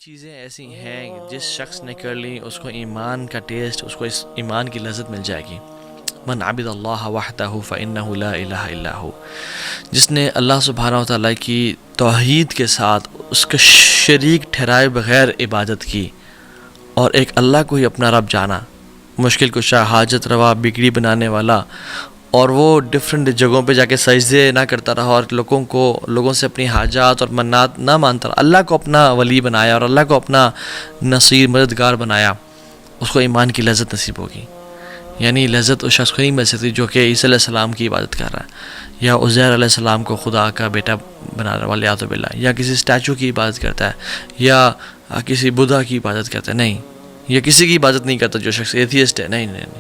چیزیں ایسی ہیں جس شخص نے کر لی اس کو ایمان کا ٹیسٹ، اس کو اس ایمان کی لذت مل جائے گی. من عبد اللہ وحدہ فإنہ لا الہ الا ہو، جس نے اللہ سبحانہ و تعالیٰ کی توحید کے ساتھ اس کا شریک ٹھہرائے بغیر عبادت کی اور ایک اللہ کو ہی اپنا رب جانا، مشکل کشا، حاجت روا، بگڑی بنانے والا، اور وہ ڈفرینٹ جگہوں پہ جا کے سجدے نہ کرتا رہا اور لوگوں سے اپنی حاجات اور منات نہ مانتا رہا، اللہ کو اپنا ولی بنایا اور اللہ کو اپنا نصیر مددگار بنایا، اس کو ایمان کی لذت نصیب ہوگی. یعنی لذت اس شخص کو نہیں مل سکتی جو کہ عیسیٰ علیہ السلام کی عبادت کر رہا ہے، یا عزیر علیہ السلام کو خدا کا بیٹا بنا رہا ہے والیعاذ باللہ، یا کسی اسٹیچو کی عبادت کرتا ہے، یا کسی بدھا کی عبادت کرتا ہے. نہیں، یا کسی کی عبادت نہیں کرتا جو شخص ایتھیسٹ ہے. نہیں،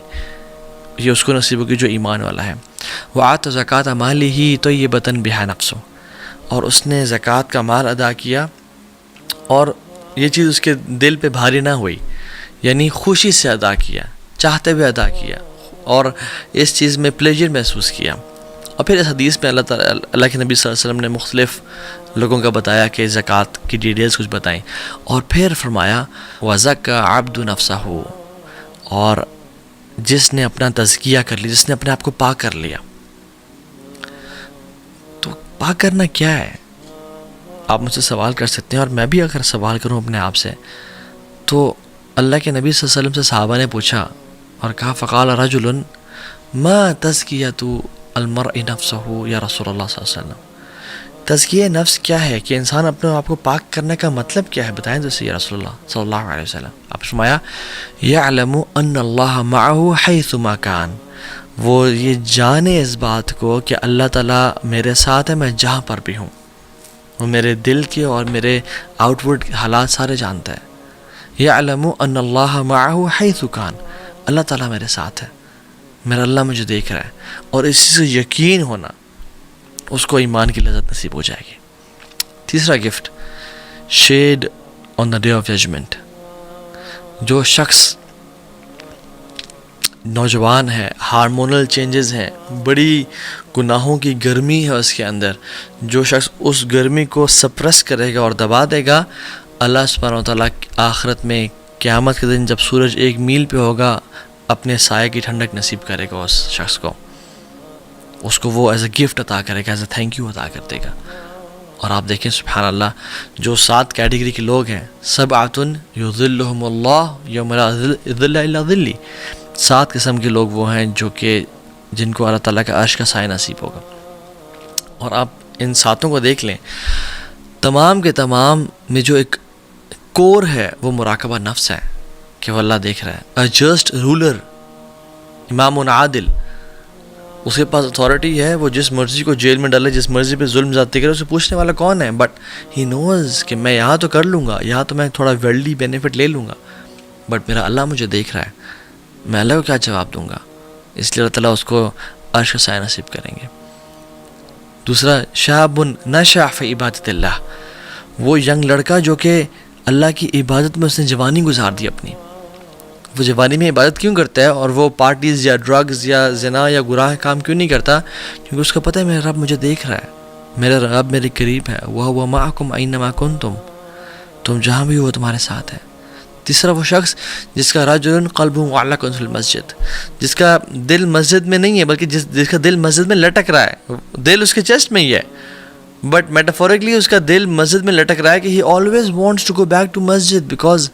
یہ اس کو نصیب ہوگی جو ایمان والا ہے. وَآتَ زَكَاةَ مَالِهِ طَيِّبَةً بِهَا نَفْسُهُ، اور اس نے زکوٰۃ کا مال ادا کیا اور یہ چیز اس کے دل پہ بھاری نہ ہوئی، یعنی خوشی سے ادا کیا، چاہتے ہوئے ادا کیا اور اس چیز میں پلیجر محسوس کیا. اور پھر اس حدیث میں اللہ کے نبی صلی اللہ علیہ وسلم نے مختلف لوگوں کا بتایا کہ زکوٰۃ کی ڈیٹیلز کچھ بتائیں، اور پھر فرمایا وَزَكَّى عَبْدُ نَفْسَهُ، اور جس نے اپنا تزکیہ کر لیا، جس نے اپنے آپ کو پاک کر لیا. تو پاک کرنا کیا ہے؟ آپ مجھ سے سوال کر سکتے ہیں، اور میں بھی اگر سوال کروں اپنے آپ سے تو اللہ کے نبی صلی اللہ علیہ وسلم سے صحابہ نے پوچھا اور کہا فقال رجل ما تزکیۃ المرء نفسہ یا رسول اللہ صلی اللہ علیہ وسلم، تزکیہ نفس کیا ہے، کہ انسان اپنے آپ کو پاک کرنے کا مطلب کیا ہے، بتائیں تو صحیح یا رسول اللہ صلی اللہ علیہ وسلم. آپ فرمایا یعلم ان اللہ معہ حیث ما کان، وہ یہ جانے اس بات کو کہ اللہ تعالیٰ میرے ساتھ ہے میں جہاں پر بھی ہوں، وہ میرے دل کے اور میرے آؤٹ ورڈ حالات سارے جانتا ہے. یعلم ان اللہ معہ حیث کان، اللہ تعالیٰ میرے ساتھ ہے، میرا اللہ مجھے دیکھ رہا ہے، اور اسی سے یقین ہونا اس کو ایمان کی لذت نصیب ہو جائے گی. تیسرا gift, shade on the day of judgement. جو شخص نوجوان ہے، ہارمونل چینجز ہیں، بڑی گناہوں کی گرمی ہے اس کے اندر، جو شخص اس گرمی کو سپریس کرے گا اور دبا دے گا، اللہ سبحانہ و تعالیٰ آخرت میں قیامت کے دن جب سورج 1 میل پہ ہوگا اپنے سائے کی ٹھنڈک نصیب کرے گا اس شخص کو، اس کو وہ ایز اے گفٹ عطا کرے گا، ایز اے تھینک یو عطا کر دے گا. اور آپ دیکھیں سبحان اللہ، جو 7 کیٹیگری کے لوگ ہیں، سبعۃ یظلھم اللہ یوم لا ظل الا ظلہ، 7 قسم کے لوگ وہ ہیں جو کہ جن کو اللہ تعالیٰ کا عرش کا سایہ نصیب ہوگا. اور آپ ان 7 کو دیکھ لیں، تمام کے تمام میں جو ایک کور ہے وہ مراقبہ نفس ہے کہ وہ اللہ دیکھ رہا ہے. اے جسٹ رولر، امام عادل، اس کے پاس اتھارٹی ہے، وہ جس مرضی کو جیل میں ڈالے، جس مرضی پہ ظلم زیادتی کرے، اسے پوچھنے والا کون ہے؟ بٹ ہی نوز کہ میں یہاں تو کر لوں گا، یہاں تو میں تھوڑا ورلڈلی بینیفٹ لے لوں گا، بٹ میرا اللہ مجھے دیکھ رہا ہے، میں اللہ کو کیا جواب دوں گا؟ اس لیے اللہ تعالیٰ اس کو عرش کا سایہ نصیب کریں گے. دوسرا، شاب نشأ فی عبادت اللہ، وہ ینگ لڑکا جو کہ اللہ کی عبادت میں اس نے جوانی گزار دی اپنی. وہ جوانی میں عبادت کیوں کرتا ہے اور وہ پارٹیز یا ڈرگز یا زنا یا گناہ کام کیوں نہیں کرتا؟ کیونکہ اس کو پتہ ہے میرا رب مجھے دیکھ رہا ہے، میرا رب میرے قریب ہے، وَهُوَ مَعَكُمْ أَيْنَمَا كُنْتُمْ، تم جہاں بھی ہو تمہارے ساتھ ہے. تیسرا، وہ شخص جس کا رجل قلبہ معلق فی المسجد، جس کا دل مسجد میں نہیں ہے بلکہ جس کا دل مسجد میں لٹک رہا ہے، دل اس کے چیسٹ میں ہی ہے بٹ میٹافورکلی اس کا دل مسجد میں لٹک رہا ہے کہ he always wants to go back to masjid because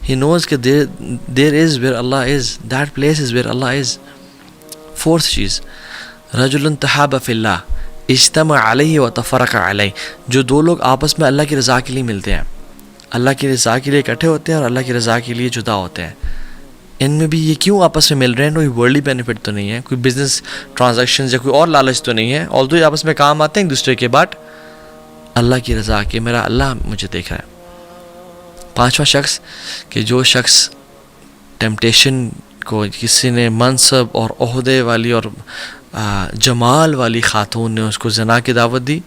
he knows کہ there is where Allah is, that place is where Allah is. Fourth چیز، رجل تحاب فی اللہ اجتمع علیہ وتفرق علیہ، جو 2 لوگ آپس میں اللہ کی رضا کے لیے ملتے ہیں، اللہ کی رضا کے لیے اکٹھے ہوتے ہیں اور اللہ کی رضا کے لیے جدا ہوتے ہیں. ان میں بھی یہ کیوں آپس میں مل رہے ہیں؟ کوئی ورلڈلی بینیفٹ تو نہیں ہے، کوئی بزنس ٹرانزیکشنز یا کوئی اور لالچ تو نہیں ہے، although یہ آپس میں کام آتے ہیں ایک دوسرے کے، بٹ اللہ کی رضا کہ میرا اللہ مجھے دیکھ رہا ہے. 5واں شخص، کہ جو شخص ٹیمپٹیشن کو، کسی نے منصب اور عہدے والی اور جمال والی خاتون نے اس کو زنا کی دعوت دی،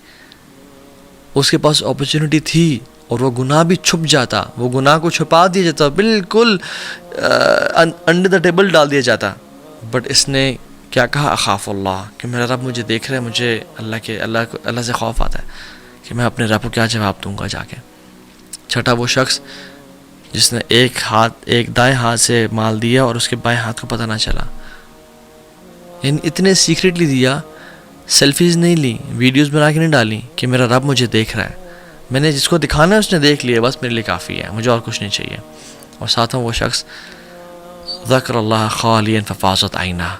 اس کے پاس اپرچونٹی تھی اور وہ گناہ بھی چھپ جاتا، وہ گناہ کو چھپا دیا جاتا، بالکل انڈر دا ٹیبل ڈال دیا جاتا، بٹ اس نے کیا کہا؟ اخاف اللہ، کہ میرا رب مجھے دیکھ رہا ہے، مجھے اللہ سے خوف آتا ہے کہ میں اپنے رب کو کیا جواب دوں گا جا کے. چھٹا وہ شخص جس نے ایک دائیں ہاتھ سے مال دیا اور اس کے بائیں ہاتھ کو پتہ نہ چلا. یعنی اتنے سیکریٹلی دیا, سیلفیز نہیں لی, ویڈیوز بنا کے نہیں ڈالی کہ میرا رب مجھے دیکھ رہا ہے, میں نے جس کو دکھانا ہے اس نے دیکھ لیا, بس میرے لیے کافی ہے, مجھے اور کچھ نہیں چاہیے. اور ساتھ وہ شخص ذکر اللہ خالیا ففاضت عینہ,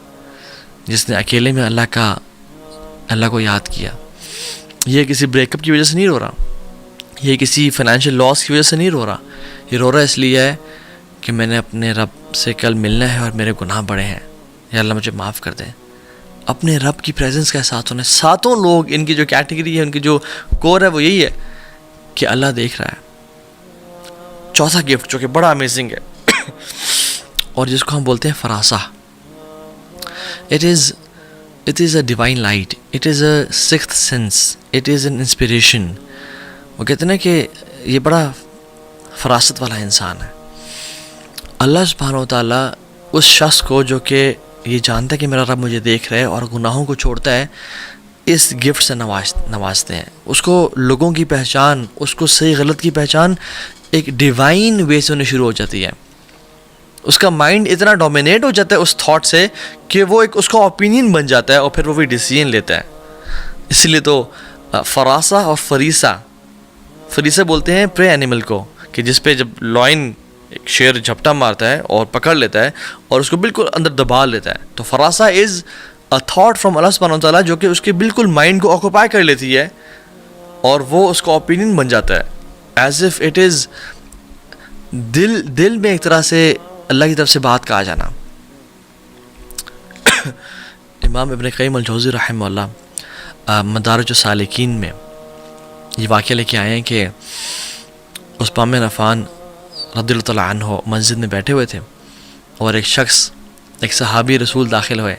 جس نے اکیلے میں اللہ کو یاد کیا. یہ کسی بریک اپ کی وجہ سے نہیں رو رہا, یہ کسی فائنینشیل لاس کی وجہ سے نہیں رو رہا, یہ رو رہا اس لیے ہے کہ میں نے اپنے رب سے کل ملنا ہے اور میرے گناہ بڑے ہیں, یا اللہ مجھے معاف کر دیں. اپنے رب کی پریزنس کے ساتھ ہونے. ساتوں لوگ ان کی جو کیٹیگری ہے, ان کی جو کور ہے وہ یہی ہے کہ اللہ دیکھ رہا ہے. چوتھا گفٹ جو کہ بڑا امیزنگ ہے اور جس کو ہم بولتے ہیں فراسہ. It is a divine light. It is a sixth sense. It is an inspiration. وہ کہتے ہیں کہ یہ بڑا فراست والا انسان ہے. اللہ سبحانہ و تعالیٰ اس شخص کو جو کہ یہ جانتا ہے کہ میرا رب مجھے دیکھ رہا ہے اور گناہوں کو چھوڑتا ہے, اس گفٹ سے نوازتے ہیں. اس کو لوگوں کی پہچان, اس کو صحیح غلط کی پہچان ایک ڈیوائن وے سے ہونے شروع ہو جاتی ہے. اس کا مائنڈ اتنا ڈومینیٹ ہو جاتا ہے اس تھاٹ سے کہ وہ ایک اس کا اوپینین بن جاتا ہے اور پھر وہ بھی ڈیسیژن لیتا ہے. اس لیے تو فراسہ اور فریسہ بولتے ہیں پرے اینیمل کو, کہ جس پہ جب لائن ایک شیر جھپٹا مارتا ہے اور پکڑ لیتا ہے اور اس کو بالکل اندر دبا لیتا ہے. تو فراسہ از اے تھاٹ فرام اللہ سبحانہ وتعالیٰ جو کہ اس کے بالکل مائنڈ کو آکوپائی کر لیتی ہے اور وہ اس کا اوپینین بن جاتا ہے, ایز اف اٹ از دل میں ایک طرح سے اللہ کی طرف سے بات کہا جانا. امام ابن قیم الجوزی رحمہ اللہ مدارج السالکین میں یہ واقعہ لے کے آئے ہیں کہ عثمان بن عفان رضی اللہ تعالیٰ عنہ مسجد میں بیٹھے ہوئے تھے اور ایک صحابی رسول داخل ہوئے.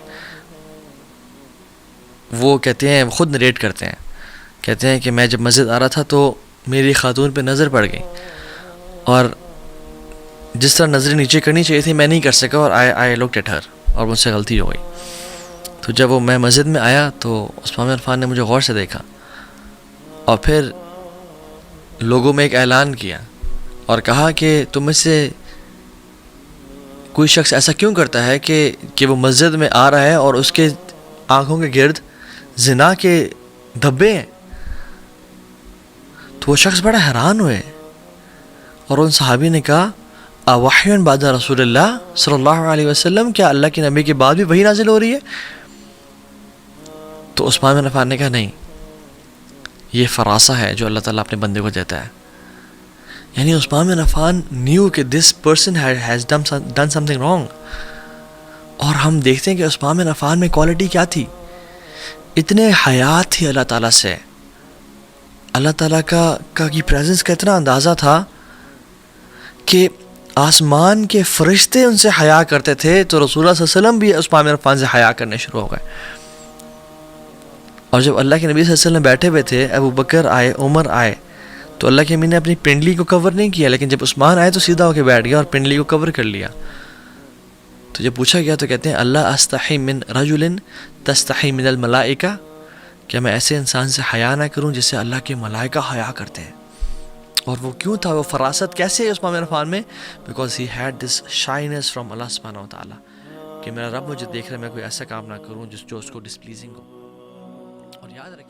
وہ کہتے ہیں, خود نریٹ کرتے ہیں کہ میں جب مسجد آ رہا تھا تو میری خاتون پہ نظر پڑ گئی اور جس طرح نظریں نیچے کرنی چاہیے تھی میں نہیں کر سکا اور آئی لکڈ ایٹ ہر, اور مجھ سے غلطی ہو گئی. تو جب میں مسجد میں آیا تو عثمان بن عفان نے مجھے غور سے دیکھا اور پھر لوگوں میں ایک اعلان کیا اور کہا کہ تم میں سے کوئی شخص ایسا کیوں کرتا ہے کہ وہ مسجد میں آ رہا ہے اور اس کے آنکھوں کے گرد زنا کے دھبے ہیں. تو وہ شخص بڑا حیران ہوئے اور ان صحابی نے کہا اوحی بعد رسول اللہ صلی اللہ علیہ وسلم, کیا اللہ کے نبی کے بعد بھی وحی نازل ہو رہی ہے؟ تو عثمان بن عفان نے کہا نہیں, یہ فراسہ ہے جو اللہ تعالیٰ اپنے بندے کو دیتا ہے. یعنی عثمان بن عفان نیو کہ this person has done some thing wrong. اور ہم دیکھتے ہیں کہ عثمان بن عفان میں کوالٹی کیا تھی, اتنے حیات تھی اللہ تعالیٰ سے, اللہ تعالیٰ کا کی پریزنس کا اتنا اندازہ تھا کہ آسمان کے فرشتے ان سے حیا کرتے تھے. تو رسول اللہ صلی اللہ علیہ وسلم بھی عثمان بن عفان سے حیا کرنے شروع ہو گئے. اور جب اللہ کے نبی صلی اللہ علیہ وسلم بیٹھے ہوئے تھے, ابو بکر آئے, عمر آئے, تو اللہ کے نبی نے اپنی پنڈلی کو کور نہیں کیا, لیکن جب عثمان آئے تو سیدھا ہو کے بیٹھ گیا اور پنڈلی کو کور کر لیا. تو جب پوچھا گیا تو کہتے ہیں اللہ استحی من رجل تستحی من الملائکہ, کیا میں ایسے انسان سے حیا نہ کروں جس سے اللہ کے ملائکہ حیا کرتے ہیں. اور وہ کیوں تھا, وہ فراست کیسے ہے عثمان بن عفان میں؟ Because he had this shines from Allah سبحانہ و تعالیٰ کہ میرا رب مجھے دیکھ رہا ہے, میں کوئی ایسا کام نہ کروں جو اس کو ڈسپلیزنگ ہو. اور یاد رکھیں